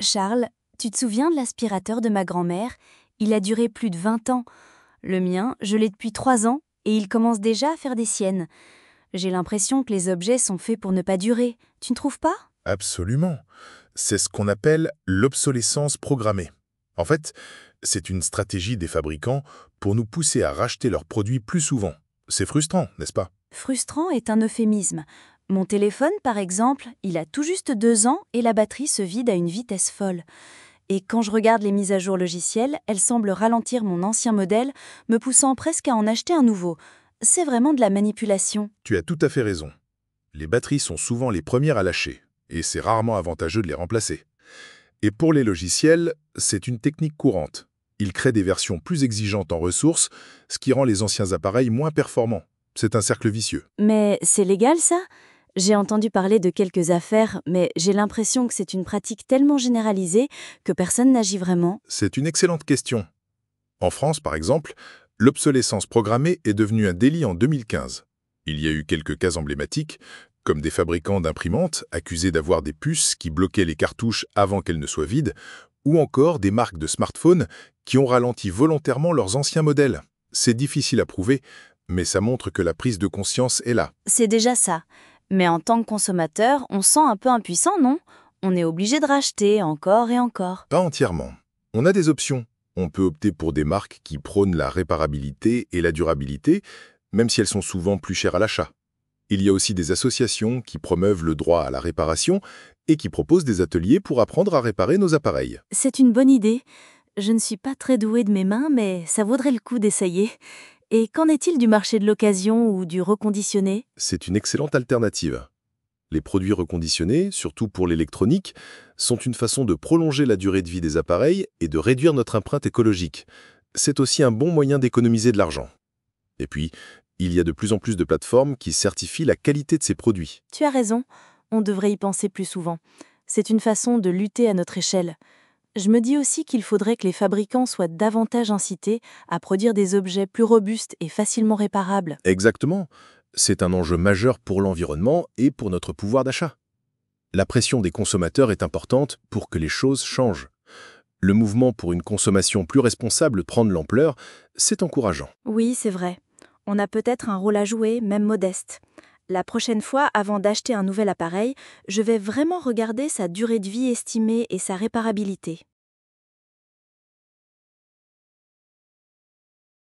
Charles, tu te souviens de l'aspirateur de ma grand-mère? Il a duré plus de 20 ans. Le mien, je l'ai depuis 3 ans et il commence déjà à faire des siennes. J'ai l'impression que les objets sont faits pour ne pas durer. Tu ne trouves pas? Absolument. C'est ce qu'on appelle l'obsolescence programmée. En fait, c'est une stratégie des fabricants pour nous pousser à racheter leurs produits plus souvent. C'est frustrant, n'est-ce pas? Frustrant est un euphémisme. Mon téléphone, par exemple, il a tout juste 2 ans et la batterie se vide à une vitesse folle. Et quand je regarde les mises à jour logicielles, elles semblent ralentir mon ancien modèle, me poussant presque à en acheter un nouveau. C'est vraiment de la manipulation. Tu as tout à fait raison. Les batteries sont souvent les premières à lâcher, et c'est rarement avantageux de les remplacer. Et pour les logiciels, c'est une technique courante. Ils créent des versions plus exigeantes en ressources, ce qui rend les anciens appareils moins performants. C'est un cercle vicieux. Mais c'est légal ça? J'ai entendu parler de quelques affaires, mais j'ai l'impression que c'est une pratique tellement généralisée que personne n'agit vraiment. C'est une excellente question. En France, par exemple, l'obsolescence programmée est devenue un délit en 2015. Il y a eu quelques cas emblématiques, comme des fabricants d'imprimantes accusés d'avoir des puces qui bloquaient les cartouches avant qu'elles ne soient vides, ou encore des marques de smartphones qui ont ralenti volontairement leurs anciens modèles. C'est difficile à prouver, mais ça montre que la prise de conscience est là. C'est déjà ça. Mais en tant que consommateur, on se sent un peu impuissant, non? On est obligé de racheter encore et encore. Pas entièrement. On a des options. On peut opter pour des marques qui prônent la réparabilité et la durabilité, même si elles sont souvent plus chères à l'achat. Il y a aussi des associations qui promeuvent le droit à la réparation et qui proposent des ateliers pour apprendre à réparer nos appareils. C'est une bonne idée. Je ne suis pas très douée de mes mains, mais ça vaudrait le coup d'essayer. Et qu'en est-il du marché de l'occasion ou du reconditionné? C'est une excellente alternative. Les produits reconditionnés, surtout pour l'électronique, sont une façon de prolonger la durée de vie des appareils et de réduire notre empreinte écologique. C'est aussi un bon moyen d'économiser de l'argent. Et puis, il y a de plus en plus de plateformes qui certifient la qualité de ces produits. Tu as raison, on devrait y penser plus souvent. C'est une façon de lutter à notre échelle. Je me dis aussi qu'il faudrait que les fabricants soient davantage incités à produire des objets plus robustes et facilement réparables. Exactement. C'est un enjeu majeur pour l'environnement et pour notre pouvoir d'achat. La pression des consommateurs est importante pour que les choses changent. Le mouvement pour une consommation plus responsable prend de l'ampleur, c'est encourageant. Oui, c'est vrai. On a peut-être un rôle à jouer, même modeste. La prochaine fois, avant d'acheter un nouvel appareil, je vais vraiment regarder sa durée de vie estimée et sa réparabilité.